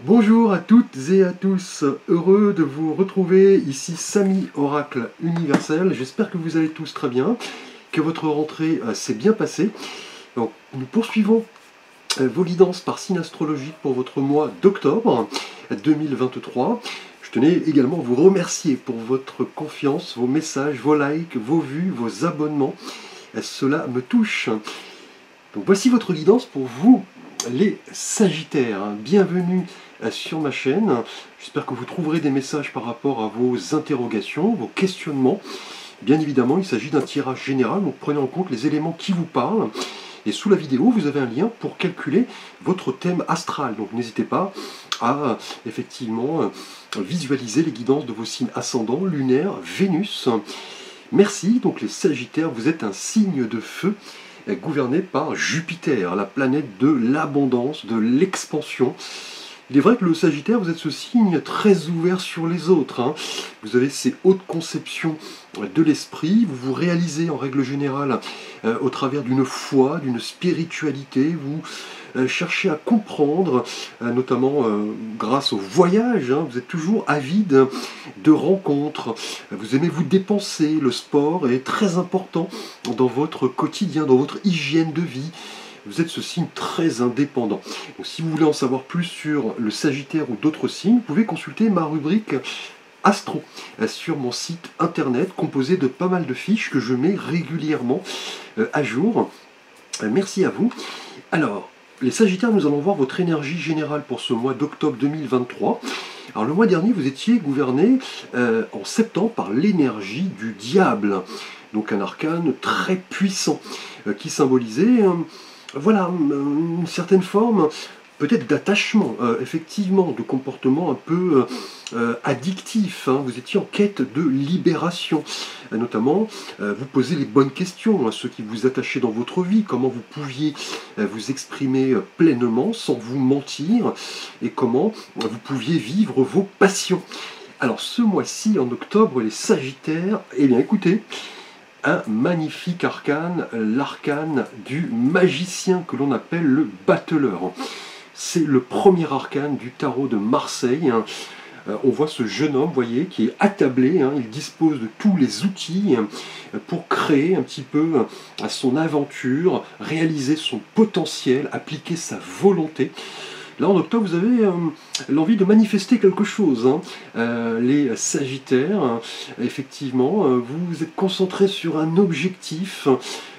Bonjour à toutes et à tous, heureux de vous retrouver, ici Samy Oracle Universel. J'espère que vous allez tous très bien, que votre rentrée s'est bien passée. Donc, nous poursuivons vos guidances par signe astrologique pour votre mois d'octobre 2023. Je tenais également à vous remercier pour votre confiance, vos messages, vos likes, vos vues, vos abonnements. Cela me touche. Donc voici votre guidance pour vous, les Sagittaires. Bienvenue sur ma chaîne. J'espère que vous trouverez des messages par rapport à vos interrogations, vos questionnements. Bien évidemment, il s'agit d'un tirage général, donc prenez en compte les éléments qui vous parlent. Et sous la vidéo, vous avez un lien pour calculer votre thème astral. Donc n'hésitez pas à effectivement visualiser les guidances de vos signes ascendants, lunaires, Vénus. Merci, donc les Sagittaires, vous êtes un signe de feu gouverné par Jupiter, la planète de l'abondance, de l'expansion. Il est vrai que le Sagittaire, vous êtes ce signe très ouvert sur les autres. Vous avez ces hautes conceptions de l'esprit, vous vous réalisez en règle générale au travers d'une foi, d'une spiritualité, vous cherchez à comprendre, notamment grâce au voyage, vous êtes toujours avide de rencontres, vous aimez vous dépenser, le sport est très important dans votre quotidien, dans votre hygiène de vie. Vous êtes ce signe très indépendant. Donc, si vous voulez en savoir plus sur le Sagittaire ou d'autres signes, vous pouvez consulter ma rubrique Astro sur mon site internet composé de pas mal de fiches que je mets régulièrement à jour. Merci à vous. Alors, les Sagittaires, nous allons voir votre énergie générale pour ce mois d'octobre 2023. Alors, le mois dernier, vous étiez gouverné en septembre par l'énergie du diable. Donc un arcane très puissant qui symbolisait voilà, une certaine forme peut-être d'attachement, effectivement, de comportement un peu addictif. Vous étiez en quête de libération, notamment vous posez les bonnes questions, ce qui vous attachait dans votre vie, comment vous pouviez vous exprimer pleinement sans vous mentir, et comment vous pouviez vivre vos passions. Alors ce mois-ci, en octobre, les Sagittaires, eh bien écoutez, un magnifique arcane, l'arcane du magicien que l'on appelle le battleur. C'est le premier arcane du tarot de Marseille. On voit ce jeune homme, vous voyez, qui est attablé, il dispose de tous les outils pour créer un petit peu son aventure, réaliser son potentiel, appliquer sa volonté. Là, en octobre, vous avez l'envie de manifester quelque chose. Les Sagittaires, effectivement, vous êtes concentrés sur un objectif.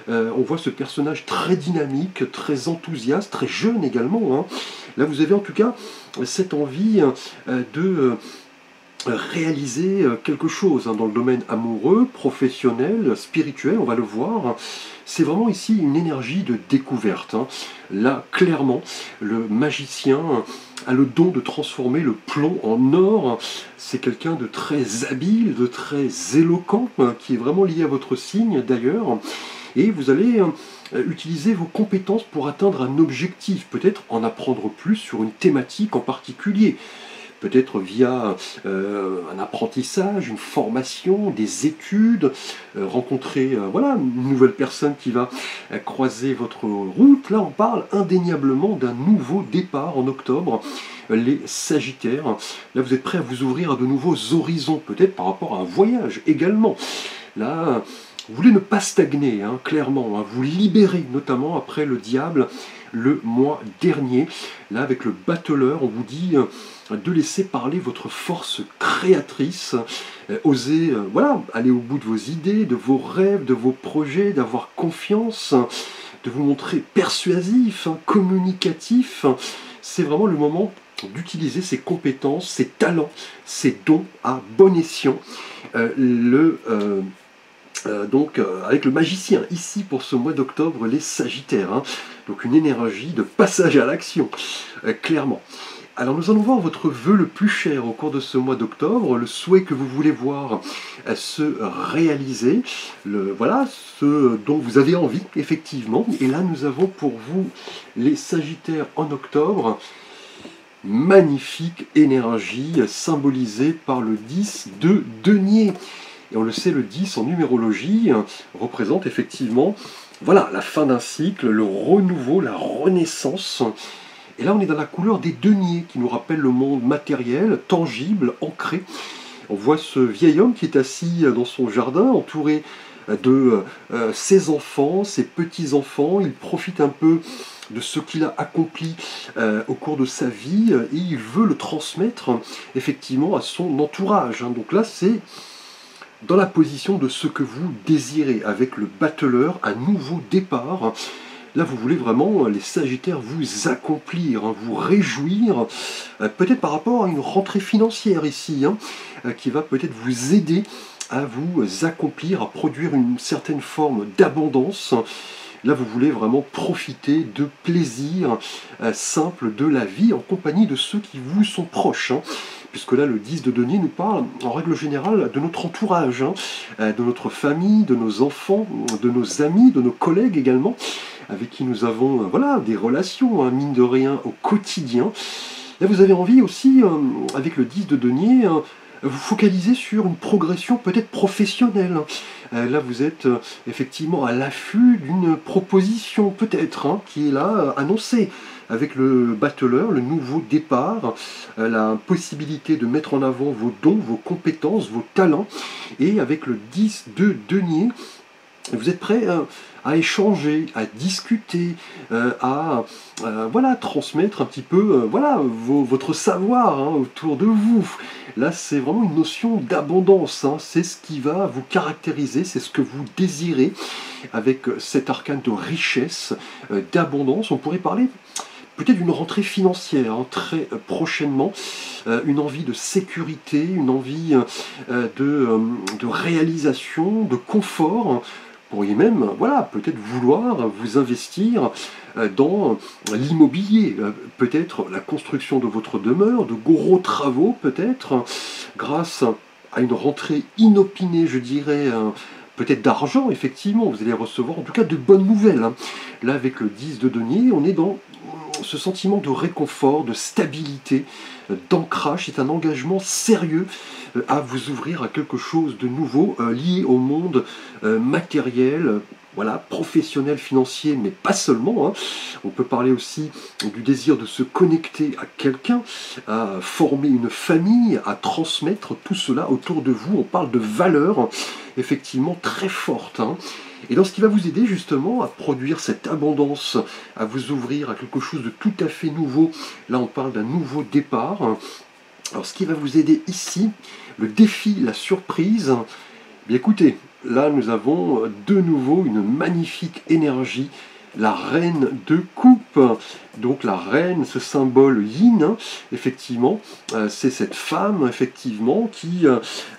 On voit ce personnage très dynamique, très enthousiaste, très jeune également. Là, vous avez en tout cas cette envie de réaliser quelque chose dans le domaine amoureux, professionnel, spirituel, on va le voir. C'est vraiment ici une énergie de découverte. Là, clairement, le magicien a le don de transformer le plomb en or. C'est quelqu'un de très habile, de très éloquent, qui est vraiment lié à votre signe d'ailleurs. Et vous allez utiliser vos compétences pour atteindre un objectif, peut-être en apprendre plus sur une thématique en particulier. Peut-être via un apprentissage, une formation, des études, rencontrer voilà, une nouvelle personne qui va croiser votre route. Là, on parle indéniablement d'un nouveau départ en octobre, les Sagittaires. Là, vous êtes prêts à vous ouvrir à de nouveaux horizons, peut-être par rapport à un voyage également. Là, vous voulez ne pas stagner, clairement, vous libérer, notamment après le diable, le mois dernier. Là, avec le battleur, on vous dit de laisser parler votre force créatrice, oser voilà, aller au bout de vos idées, de vos rêves, de vos projets, d'avoir confiance, de vous montrer persuasif, communicatif. C'est vraiment le moment d'utiliser ses compétences, ses talents, ses dons à bon escient. Avec le magicien, ici pour ce mois d'octobre, les Sagittaires. Donc une énergie de passage à l'action, clairement. Alors nous allons voir votre vœu le plus cher au cours de ce mois d'octobre, le souhait que vous voulez voir se réaliser, voilà, ce dont vous avez envie, effectivement. Et là nous avons pour vous, les Sagittaires en octobre, magnifique énergie symbolisée par le 10 de denier. Et on le sait, le 10 en numérologie représente effectivement voilà, la fin d'un cycle, le renouveau, la renaissance. Et là, on est dans la couleur des deniers, qui nous rappelle le monde matériel, tangible, ancré. On voit ce vieil homme qui est assis dans son jardin, entouré de ses enfants, ses petits-enfants. Il profite un peu de ce qu'il a accompli au cours de sa vie et il veut le transmettre effectivement à son entourage. Donc là, c'est dans la position de ce que vous désirez, avec le battleur, un nouveau départ. Là, vous voulez vraiment, les Sagittaires, vous accomplir, vous réjouir, peut-être par rapport à une rentrée financière ici, qui va peut-être vous aider à vous accomplir, à produire une certaine forme d'abondance. Là, vous voulez vraiment profiter de plaisir simple de la vie en compagnie de ceux qui vous sont proches. Puisque là, le 10 de denier nous parle, en règle générale, de notre entourage, de notre famille, de nos enfants, de nos amis, de nos collègues également, avec qui nous avons voilà, des relations, mine de rien, au quotidien. Là, vous avez envie aussi, avec le 10 de denier, vous focaliser sur une progression peut-être professionnelle. Là, vous êtes effectivement à l'affût d'une proposition peut-être qui est là annoncée avec le battleur, le nouveau départ, la possibilité de mettre en avant vos dons, vos compétences, vos talents. Et avec le 10 de denier, vous êtes prêt à échanger, à discuter, à voilà, transmettre un petit peu voilà, votre savoir autour de vous. Là, c'est vraiment une notion d'abondance. C'est ce qui va vous caractériser, c'est ce que vous désirez avec cet arcane de richesse, d'abondance. On pourrait parler peut-être d'une rentrée financière très prochainement, une envie de sécurité, une envie de réalisation, de confort. Vous pourriez même, voilà, peut-être vouloir vous investir dans l'immobilier, peut-être la construction de votre demeure, de gros travaux peut-être, grâce à une rentrée inopinée, je dirais, peut-être d'argent, effectivement, vous allez recevoir en tout cas de bonnes nouvelles. Là, avec le 10 de denier, on est dans ce sentiment de réconfort, de stabilité, d'ancrage. C'est un engagement sérieux à vous ouvrir à quelque chose de nouveau lié au monde matériel, voilà, professionnel, financier, mais pas seulement. On peut parler aussi du désir de se connecter à quelqu'un, à former une famille, à transmettre tout cela autour de vous. On parle de valeurs effectivement très fortes. Et dans ce qui va vous aider justement à produire cette abondance, à vous ouvrir à quelque chose de tout à fait nouveau, là on parle d'un nouveau départ. Alors ce qui va vous aider ici, le défi, la surprise, bien écoutez, là nous avons de nouveau une magnifique énergie, la reine de coupe. Donc la reine, ce symbole yin, effectivement, c'est cette femme, effectivement, qui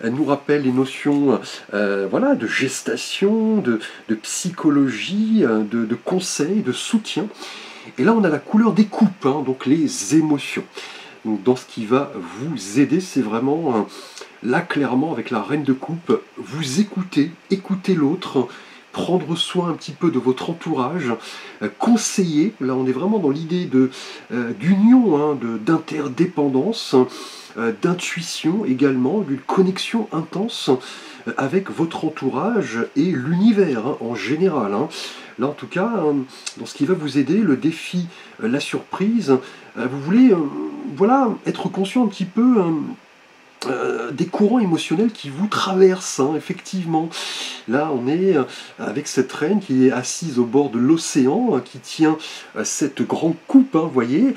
nous rappelle les notions voilà, de gestation, de psychologie, de conseil, de soutien. Et là, on a la couleur des coupes, donc les émotions. Donc dans ce qui va vous aider, c'est vraiment, là clairement, avec la reine de coupe, vous écoutez l'autre, prendre soin un petit peu de votre entourage, conseiller, là on est vraiment dans l'idée d'union, d'interdépendance, d'intuition également, d'une connexion intense avec votre entourage et l'univers en général. Là en tout cas, dans ce qui va vous aider, le défi, la surprise, vous voulez voilà, être conscient un petit peu des courants émotionnels qui vous traversent, effectivement. Là, on est avec cette reine qui est assise au bord de l'océan, qui tient cette grande coupe, vous voyez,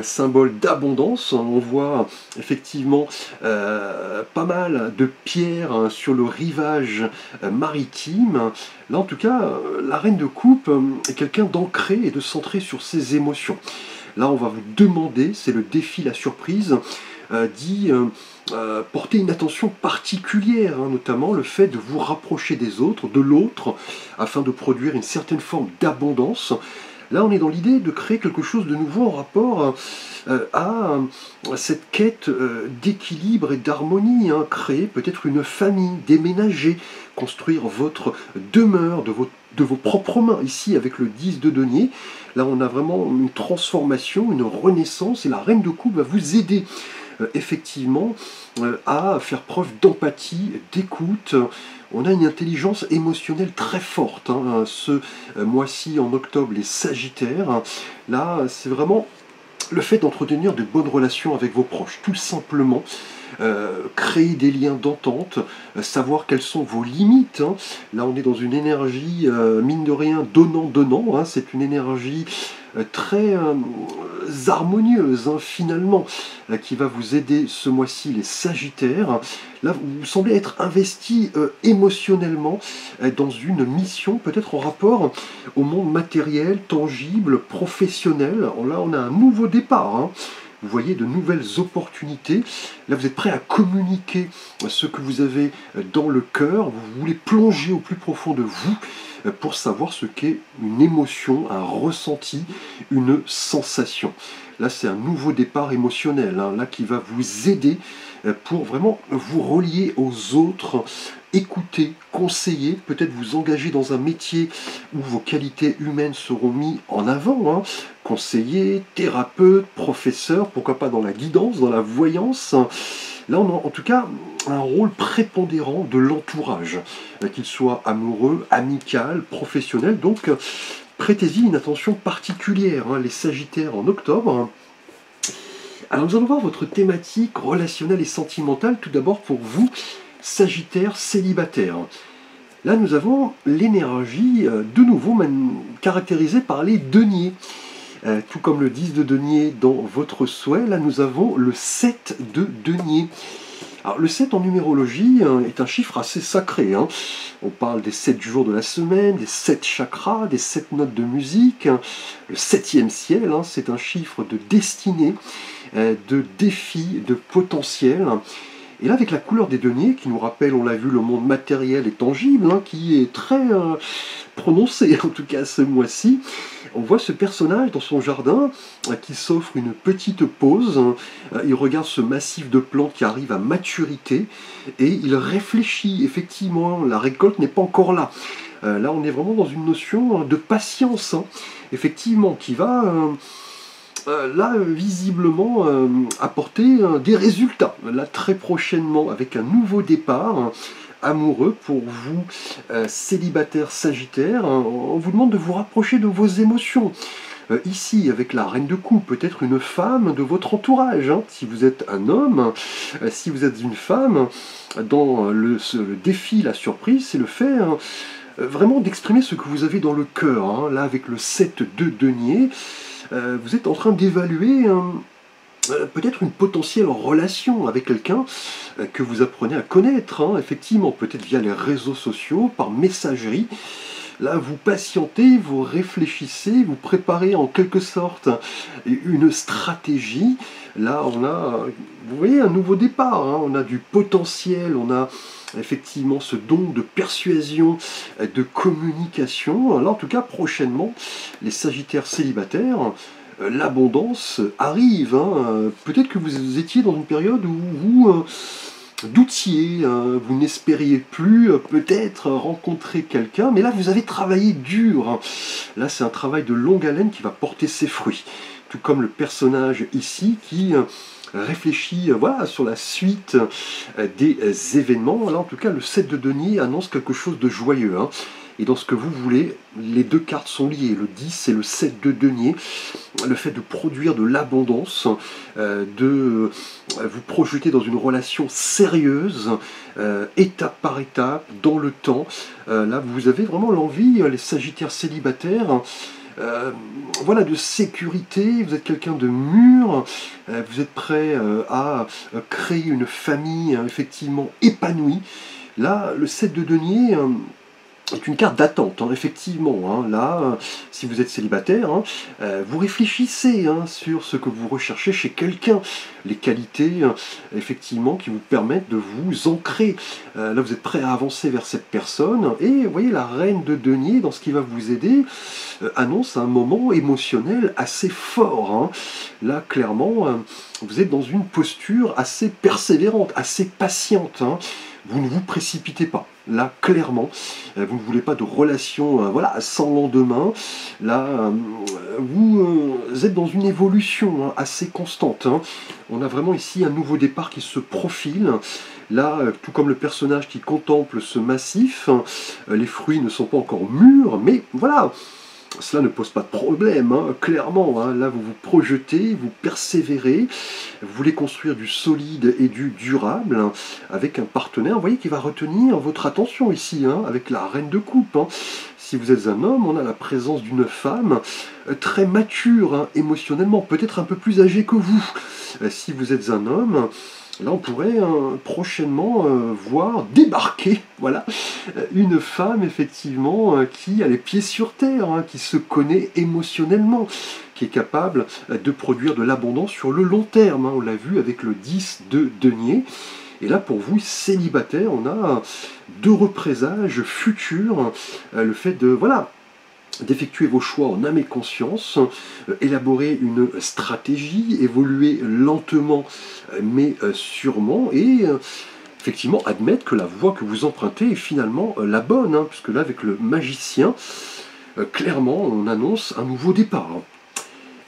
symbole d'abondance. On voit effectivement pas mal de pierres sur le rivage maritime. Là, en tout cas, la reine de coupe est quelqu'un d'ancré et de centré sur ses émotions. Là, on va vous demander, c'est le défi, la surprise, d'y porter une attention particulière, notamment le fait de vous rapprocher des autres, de l'autre, afin de produire une certaine forme d'abondance. Là, on est dans l'idée de créer quelque chose de nouveau en rapport à cette quête d'équilibre et d'harmonie, créer peut-être une famille, déménager, construire votre demeure de vos propres mains. Ici, avec le 10 de denier, là, on a vraiment une transformation, une renaissance, et la reine de coupe va vous aider effectivement à faire preuve d'empathie, d'écoute. On a une intelligence émotionnelle très forte. Ce mois-ci, en octobre, les Sagittaires. Là, c'est vraiment le fait d'entretenir de bonnes relations avec vos proches, tout simplement. Créer des liens d'entente, savoir quelles sont vos limites. Hein. Là, on est dans une énergie, mine de rien, donnant-donnant. Hein. C'est une énergie très harmonieuse, hein, finalement, qui va vous aider ce mois-ci, les Sagittaires. Là, vous semblez être investi émotionnellement dans une mission, peut-être en rapport au monde matériel, tangible, professionnel. Là, on a un nouveau départ. Hein. Vous voyez de nouvelles opportunités. Là, vous êtes prêt à communiquer ce que vous avez dans le cœur. Vous voulez plonger au plus profond de vous pour savoir ce qu'est une émotion, un ressenti, une sensation. Là, c'est un nouveau départ émotionnel, hein, là, qui va vous aider pour vraiment vous relier aux autres, écouter, conseiller, peut-être vous engager dans un métier où vos qualités humaines seront mises en avant, hein. Conseiller, thérapeute, professeur, pourquoi pas dans la guidance, dans la voyance. Là, on a en tout cas un rôle prépondérant de l'entourage, qu'il soit amoureux, amical, professionnel. Donc, prêtez-y une attention particulière, hein, les Sagittaires en octobre. Alors, nous allons voir votre thématique relationnelle et sentimentale, tout d'abord pour vous, Sagittaire célibataire. Là, nous avons l'énergie, de nouveau, caractérisée par les deniers. Tout comme le 10 de denier dans votre souhait, là nous avons le 7 de denier. Alors le 7 en numérologie est un chiffre assez sacré. Hein. On parle des 7 jours de la semaine, des 7 chakras, des 7 notes de musique. Le 7e ciel, hein, c'est un chiffre de destinée, de défi, de potentiel. Et là, avec la couleur des deniers, qui nous rappelle, on l'a vu, le monde matériel et tangible, hein, qui est très prononcé, en tout cas ce mois-ci, on voit ce personnage dans son jardin qui s'offre une petite pause. Il regarde ce massif de plantes qui arrive à maturité et il réfléchit. Effectivement, la récolte n'est pas encore là. Là, on est vraiment dans une notion de patience, hein, effectivement, qui va... là, visiblement, apporter des résultats, là, très prochainement, avec un nouveau départ amoureux pour vous, célibataire Sagittaire. On vous demande de vous rapprocher de vos émotions. Ici, avec la reine de coupe, peut-être une femme de votre entourage. Hein. Si vous êtes un homme, si vous êtes une femme, dans le défi, la surprise, c'est le fait... Hein, vraiment d'exprimer ce que vous avez dans le cœur. Hein. Là, avec le 7 de denier, vous êtes en train d'évaluer peut-être une potentielle relation avec quelqu'un que vous apprenez à connaître, hein, effectivement, peut-être via les réseaux sociaux, par messagerie. Là, vous patientez, vous réfléchissez, vous préparez en quelque sorte une stratégie. Là, on a, vous voyez, un nouveau départ. Hein. On a du potentiel, on a effectivement ce don de persuasion, de communication. Là, en tout cas, prochainement, les Sagittaires célibataires, l'abondance arrive. Hein. Peut-être que vous étiez dans une période où vous doutiez, hein, vous n'espériez plus peut-être rencontrer quelqu'un, mais là vous avez travaillé dur. Hein. Là c'est un travail de longue haleine qui va porter ses fruits. Tout comme le personnage ici qui réfléchit voilà, sur la suite des événements. Là en tout cas le 7 de denier annonce quelque chose de joyeux. Hein. Et dans ce que vous voulez, les deux cartes sont liées, le 10 et le 7 de denier, le fait de produire de l'abondance, de vous projeter dans une relation sérieuse, étape par étape, dans le temps. Là, vous avez vraiment l'envie, les Sagittaires célibataires, voilà, de sécurité, vous êtes quelqu'un de mûr, vous êtes prêt à créer une famille effectivement épanouie. Là, le 7 de denier... est une carte d'attente, hein, effectivement. Hein, là, si vous êtes célibataire, hein, vous réfléchissez hein, sur ce que vous recherchez chez quelqu'un, les qualités, effectivement, qui vous permettent de vous ancrer. Là, vous êtes prêt à avancer vers cette personne, et vous voyez, la reine de denier, dans ce qui va vous aider, annonce un moment émotionnel assez fort. Hein. Là, clairement, vous êtes dans une posture assez persévérante, assez patiente. Hein. Vous ne vous précipitez pas. Là, clairement, vous ne voulez pas de relation voilà, sans lendemain. Là, vous êtes dans une évolution hein, assez constante. Hein. On a vraiment ici un nouveau départ qui se profile. Là, tout comme le personnage qui contemple ce massif, les fruits ne sont pas encore mûrs, mais voilà, cela ne pose pas de problème, hein, clairement. Hein. Là, vous vous projetez, vous persévérez, vous voulez construire du solide et du durable hein, avec un partenaire, vous voyez, qui va retenir votre attention ici, hein, avec la reine de coupe. Hein. Si vous êtes un homme, on a la présence d'une femme très mature hein, émotionnellement, peut-être un peu plus âgée que vous. Si vous êtes un homme, là, on pourrait prochainement voir débarquer, voilà, une femme effectivement qui a les pieds sur terre, hein, qui se connaît émotionnellement, qui est capable de produire de l'abondance sur le long terme. Hein. On l'a vu avec le 10 de denier. Et là, pour vous, célibataire, on a d'heureux présages futurs, le fait de, voilà, d'effectuer vos choix en âme et conscience, élaborer une stratégie, évoluer lentement mais sûrement, et effectivement admettre que la voie que vous empruntez est finalement la bonne, hein, puisque là avec le magicien, clairement on annonce un nouveau départ.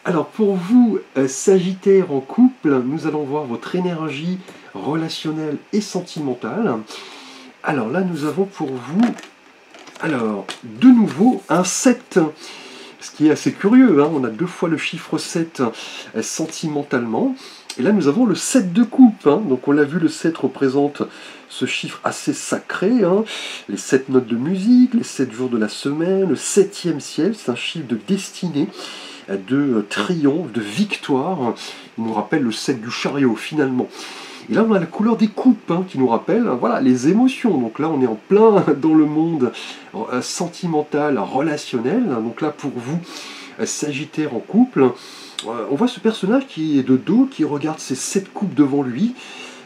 Alors pour vous, Sagittaire en couple, nous allons voir votre énergie relationnelle et sentimentale. Alors là nous avons pour vous, alors de nouveau un 7, ce qui est assez curieux, hein. On a 2 fois le chiffre 7 sentimentalement, et là nous avons le 7 de coupe, hein. Donc on l'a vu, le 7 représente ce chiffre assez sacré, hein. Les 7 notes de musique, les 7 jours de la semaine, le 7e ciel, c'est un chiffre de destinée, de triomphe, de victoire. Il nous rappelle le 7 du chariot finalement. Et là, on a la couleur des coupes hein, qui nous rappelle voilà, les émotions. Donc là, on est en plein dans le monde sentimental, relationnel. Donc là, pour vous, Sagittaire en couple, on voit ce personnage qui est de dos, qui regarde ces 7 coupes devant lui.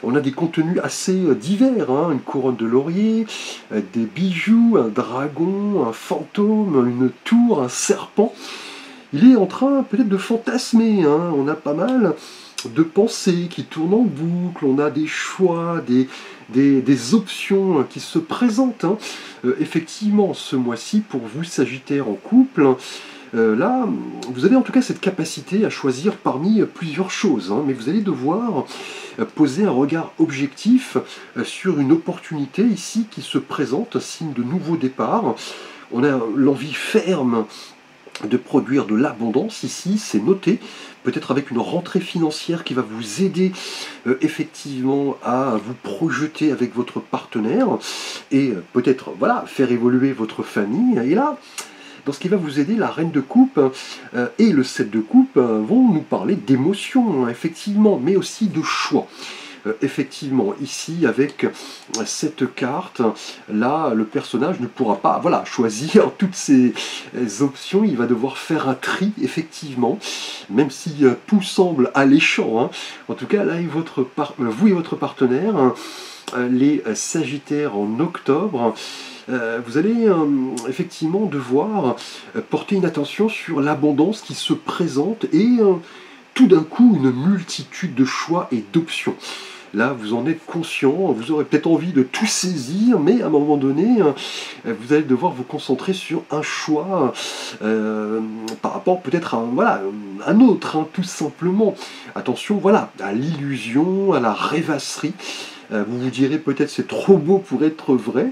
On a des contenus assez divers, hein, une couronne de laurier, des bijoux, un dragon, un fantôme, une tour, un serpent. Il est en train peut-être de fantasmer, hein. On a pas mal de pensées qui tournent en boucle, on a des choix, des options qui se présentent. Hein. Effectivement, ce mois-ci, pour vous, Sagittaire en couple, là, vous avez en tout cas cette capacité à choisir parmi plusieurs choses, hein, mais vous allez devoir poser un regard objectif sur une opportunité ici qui se présente, signe de nouveau départ. On a l'envie ferme de produire de l'abondance ici, c'est noté, peut-être avec une rentrée financière qui va vous aider effectivement à vous projeter avec votre partenaire et peut-être voilà, faire évoluer votre famille. Et là, dans ce qui va vous aider, la reine de coupe et le 7 de coupe vont nous parler d'émotions, hein, effectivement, mais aussi de choix. Effectivement, ici, avec cette carte, là, le personnage ne pourra pas voilà, choisir toutes ces options. Il va devoir faire un tri, effectivement, même si tout semble alléchant. Hein. En tout cas, là, vous et votre partenaire, hein, les Sagittaires en octobre, vous allez effectivement devoir porter une attention sur l'abondance qui se présente et tout d'un coup une multitude de choix et d'options. Là, vous en êtes conscient, vous aurez peut-être envie de tout saisir, mais à un moment donné, vous allez devoir vous concentrer sur un choix par rapport peut-être à voilà, un autre, hein, tout simplement. Attention, voilà, à l'illusion, à la rêvasserie. Vous vous direz peut-être c'est trop beau pour être vrai.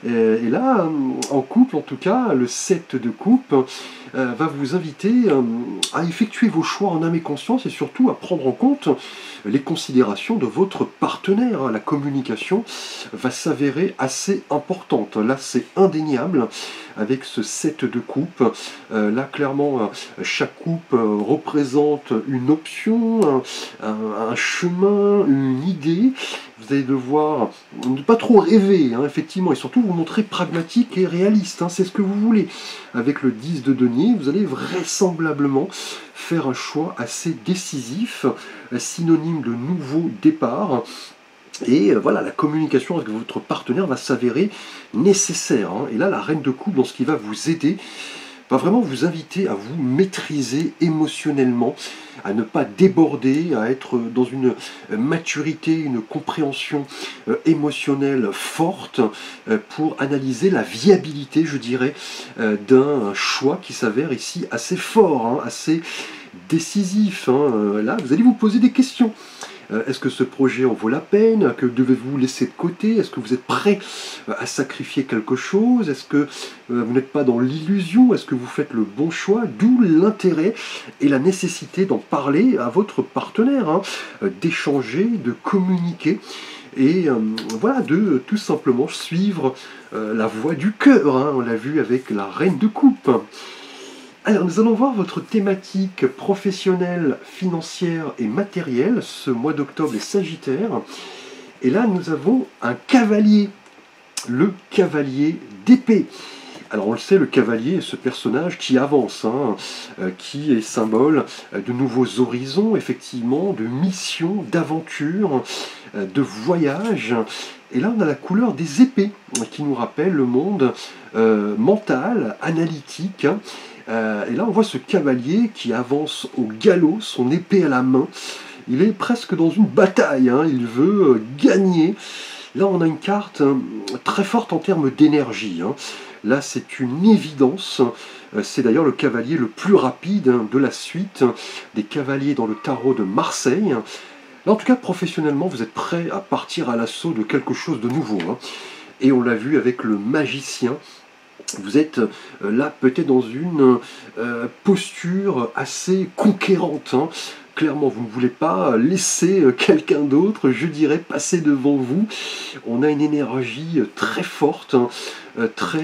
Et là, en couple, en tout cas, le 7 de coupe va vous inviter à effectuer vos choix en âme et conscience et surtout à prendre en compte les considérations de votre partenaire. La communication va s'avérer assez importante. Là, c'est indéniable avec ce 7 de coupe. Là, clairement, chaque coupe représente une option, un chemin, une idée. Vous allez devoir ne pas trop rêver, hein, effectivement, et surtout vous montrer pragmatique et réaliste. Hein, c'est ce que vous voulez. Avec le 10 de denier, vous allez vraisemblablement faire un choix assez décisif, synonyme de nouveau départ. Et voilà, la communication avec votre partenaire va s'avérer nécessaire. Hein. Et là, la reine de coupe, dans ce qui va vous aider, va vraiment vous inviter à vous maîtriser émotionnellement, à ne pas déborder, à être dans une maturité, une compréhension émotionnelle forte pour analyser la viabilité, je dirais, d'un choix qui s'avère ici assez fort, hein, assez décisif. Hein. Là, vous allez vous poser des questions. Est-ce que ce projet en vaut la peine? Que devez-vous laisser de côté? Est-ce que vous êtes prêt à sacrifier quelque chose? Est-ce que vous n'êtes pas dans l'illusion? Est-ce que vous faites le bon choix? D'où l'intérêt et la nécessité d'en parler à votre partenaire, hein, d'échanger, de communiquer et voilà, de tout simplement suivre la voie du cœur, hein, on l'a vu avec la reine de coupe. Alors nous allons voir votre thématique professionnelle, financière et matérielle. Ce mois d'octobre est Sagittaire. Et là nous avons un cavalier, le cavalier d'épée. Alors on le sait, le cavalier est ce personnage qui avance, hein, qui est symbole de nouveaux horizons, effectivement, de missions, d'aventures, de voyages. Et là on a la couleur des épées, qui nous rappelle le monde mental, analytique. Et là on voit ce cavalier qui avance au galop, son épée à la main. Il est presque dans une bataille, hein, il veut gagner. Là on a une carte très forte en termes d'énergie, hein. Là, c'est une évidence. C'est d'ailleurs le cavalier le plus rapide de la suite des cavaliers dans le tarot de Marseille. Là, en tout cas, professionnellement, vous êtes prêt à partir à l'assaut de quelque chose de nouveau, hein. Et on l'a vu avec le magicien. Vous êtes là peut-être dans une posture assez conquérante, hein. Clairement, vous ne voulez pas laisser quelqu'un d'autre, je dirais, passer devant vous. On a une énergie très forte, hein, très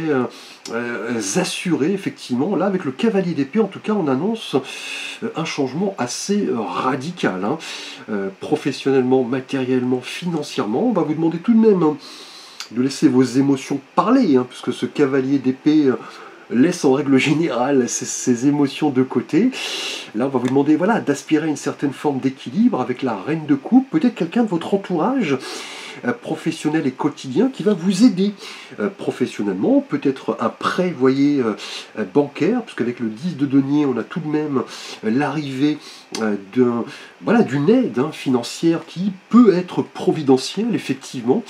assurée, effectivement. Là, avec le cavalier d'épée, en tout cas, on annonce un changement assez radical, hein. Professionnellement, matériellement, financièrement. On va vous demander tout de même, hein, de laisser vos émotions parler, hein, puisque ce cavalier d'épée laisse en règle générale ses émotions de côté. Là, on va vous demander, voilà, d'aspirer à une certaine forme d'équilibre avec la reine de coupe, peut-être quelqu'un de votre entourage professionnel et quotidien qui va vous aider professionnellement, peut-être un prêt, vous voyez, bancaire, puisqu'avec le 10 de denier, on a tout de même l'arrivée d'une aide, hein, financière qui peut être providentielle, effectivement.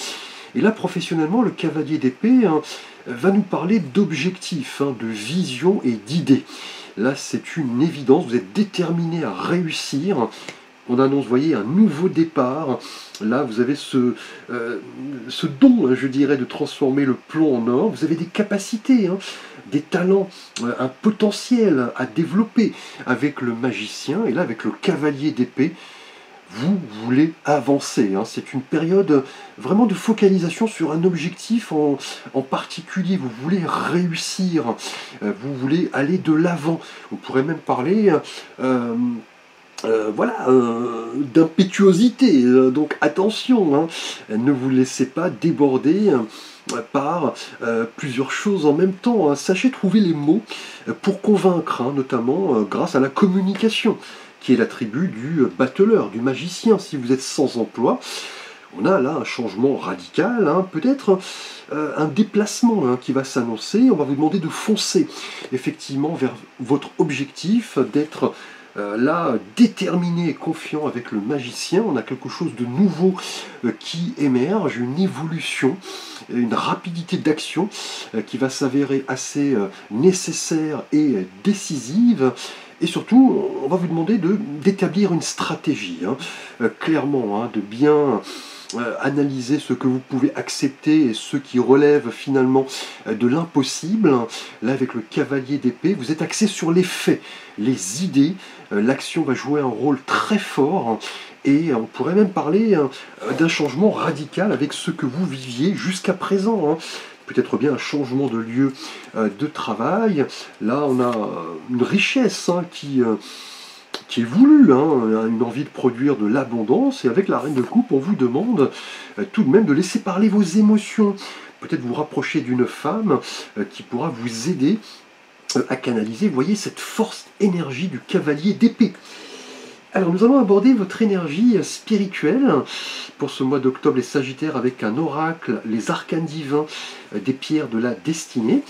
Et là, professionnellement, le cavalier d'épée, hein, va nous parler d'objectifs, hein, de vision et d'idées. Là, c'est une évidence, vous êtes déterminé à réussir. On annonce, vous voyez, un nouveau départ. Là, vous avez ce don, hein, je dirais, de transformer le plomb en or. Vous avez des capacités, hein, des talents, un potentiel à développer avec le magicien. Et là, avec le cavalier d'épée, vous voulez avancer, hein. C'est une période vraiment de focalisation sur un objectif en particulier. Vous voulez réussir, vous voulez aller de l'avant. On pourrait même parler d'impétuosité. Donc attention, hein, ne vous laissez pas déborder par plusieurs choses en même temps, hein. Sachez trouver les mots pour convaincre, hein, notamment grâce à la communication, qui est l'attribut du battleur, du magicien. Si vous êtes sans emploi, on a là un changement radical, hein, peut-être un déplacement, hein, qui va s'annoncer. On va vous demander de foncer effectivement vers votre objectif, d'être là déterminé et confiant avec le magicien. On a quelque chose de nouveau qui émerge, une évolution, une rapidité d'action qui va s'avérer assez nécessaire et décisive. Et surtout, on va vous demander d'établir une stratégie, hein, clairement, hein, de bien analyser ce que vous pouvez accepter et ce qui relève finalement de l'impossible. Là, avec le cavalier d'épée, vous êtes axé sur les faits, les idées. L'action va jouer un rôle très fort, hein, et on pourrait même parler d'un changement radical avec ce que vous viviez jusqu'à présent, hein. Peut-être bien un changement de lieu de travail. Là, on a une richesse, hein, qui est voulue, hein, une envie de produire de l'abondance. Et avec la reine de coupe, on vous demande tout de même de laisser parler vos émotions. Peut-être vous rapprocher d'une femme qui pourra vous aider à canaliser, vous voyez, cette force énergie du cavalier d'épée. Alors nous allons aborder votre énergie spirituelle pour ce mois d'octobre, les Sagittaires, avec un oracle, les arcanes divins des pierres de la destinée.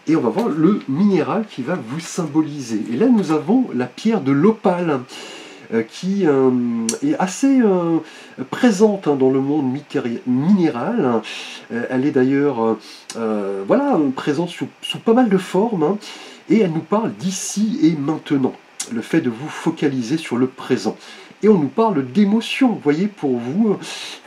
Et on va voir le minéral qui va vous symboliser. Et là nous avons la pierre de l'opale, qui est assez présente, hein, dans le monde minéral. Elle est d'ailleurs présente sous pas mal de formes, hein, et elle nous parle d'ici et maintenant. Le fait de vous focaliser sur le présent. Et on nous parle d'émotion, vous voyez, pour vous,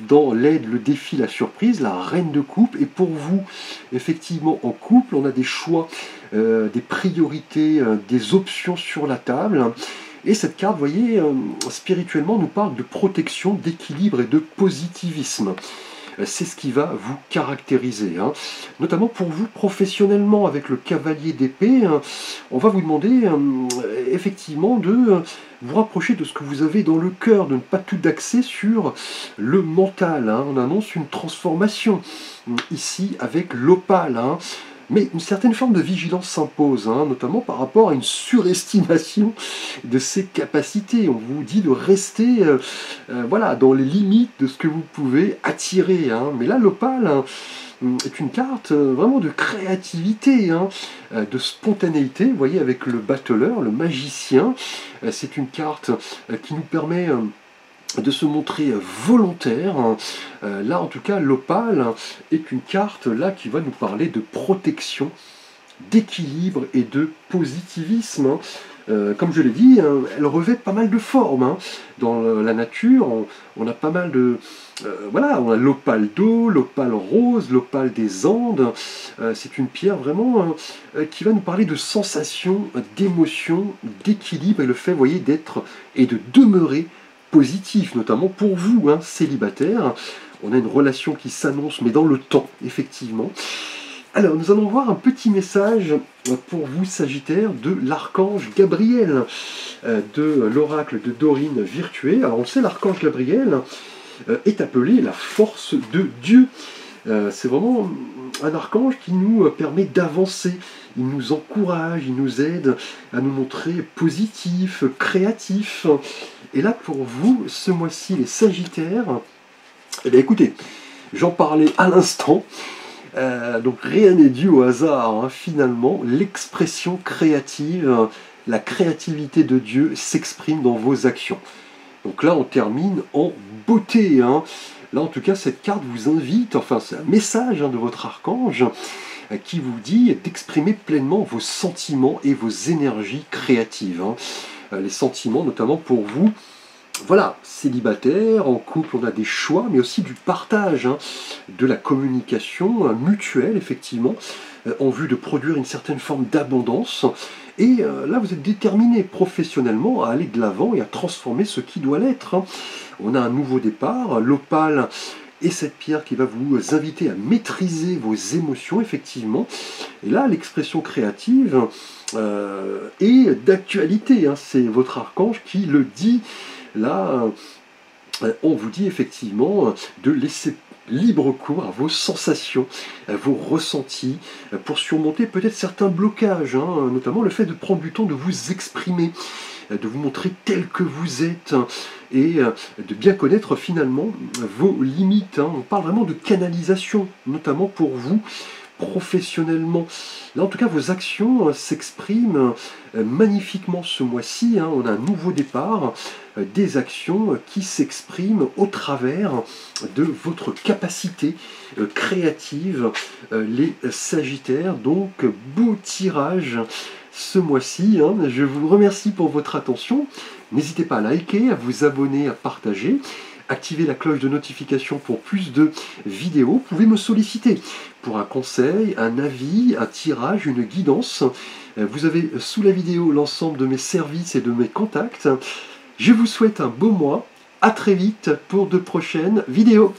dans l'aide, le défi, la surprise, la reine de coupe. Et pour vous, effectivement, en couple, on a des choix, des priorités, des options sur la table. Et cette carte, vous voyez, spirituellement, nous parle de protection, d'équilibre et de positivisme. C'est ce qui va vous caractériser. Hein. Notamment pour vous professionnellement, avec le cavalier d'épée, on va vous demander effectivement de vous rapprocher de ce que vous avez dans le cœur, de ne pas tout axer sur le mental. Hein. On annonce une transformation ici avec l'opale. Hein. Mais une certaine forme de vigilance s'impose, hein, notamment par rapport à une surestimation de ses capacités. On vous dit de rester voilà, dans les limites de ce que vous pouvez attirer. Hein. Mais là, l'opale est une carte vraiment de créativité, hein, de spontanéité. Vous voyez, avec le battleur, le magicien, c'est une carte qui nous permet de se montrer volontaire. Là, en tout cas, l'opale est une carte là qui va nous parler de protection, d'équilibre et de positivisme. Comme je l'ai dit, elle revêt pas mal de formes. Hein. Dans la nature, on a pas mal de... voilà, on a l'opale d'eau, l'opale rose, l'opale des Andes. C'est une pierre vraiment qui va nous parler de sensations, d'émotions, d'équilibre et le fait, vous voyez, d'être et de demeurer positif, notamment pour vous, hein, célibataire. On a une relation qui s'annonce, mais dans le temps, effectivement. Alors, nous allons voir un petit message pour vous, Sagittaire, de l'archange Gabriel, de l'oracle de Dorine Virtué. Alors, on le sait, l'archange Gabriel est appelé la force de Dieu. C'est vraiment un archange qui nous permet d'avancer. Il nous encourage, il nous aide à nous montrer positifs, créatifs. Et là, pour vous, ce mois-ci, les Sagittaires, eh bien, écoutez, j'en parlais à l'instant, donc rien n'est dû au hasard, hein. Finalement, l'expression créative, la créativité de Dieu s'exprime dans vos actions. Donc là, on termine en beauté, hein. Là, en tout cas, cette carte vous invite, enfin, c'est un message, hein, de votre archange qui vous dit d'exprimer pleinement vos sentiments et vos énergies créatives. Hein. Les sentiments, notamment pour vous, voilà, célibataire, en couple, on a des choix, mais aussi du partage, hein, de la communication mutuelle, effectivement, en vue de produire une certaine forme d'abondance. Et là, vous êtes déterminé professionnellement à aller de l'avant et à transformer ce qui doit l'être. Hein. On a un nouveau départ, l'opale et cette pierre qui va vous inviter à maîtriser vos émotions, effectivement. Et là, l'expression créative est d'actualité. Hein. C'est votre archange qui le dit. Là, on vous dit effectivement de laisser libre cours à vos sensations, à vos ressentis, pour surmonter peut-être certains blocages, hein, notamment le fait de prendre du temps de vous exprimer, de vous montrer tel que vous êtes, et de bien connaître finalement vos limites. Hein. On parle vraiment de canalisation, notamment pour vous, professionnellement. Là, en tout cas, vos actions s'expriment magnifiquement ce mois-ci. Hein. On a un nouveau départ, des actions qui s'expriment au travers de votre capacité créative, les Sagittaires. Donc, beau tirage ce mois-ci. Hein. Je vous remercie pour votre attention. N'hésitez pas à liker, à vous abonner, à partager. Activez la cloche de notification pour plus de vidéos. Vous pouvez me solliciter pour un conseil, un avis, un tirage, une guidance. Vous avez sous la vidéo l'ensemble de mes services et de mes contacts. Je vous souhaite un beau mois. À très vite pour de prochaines vidéos.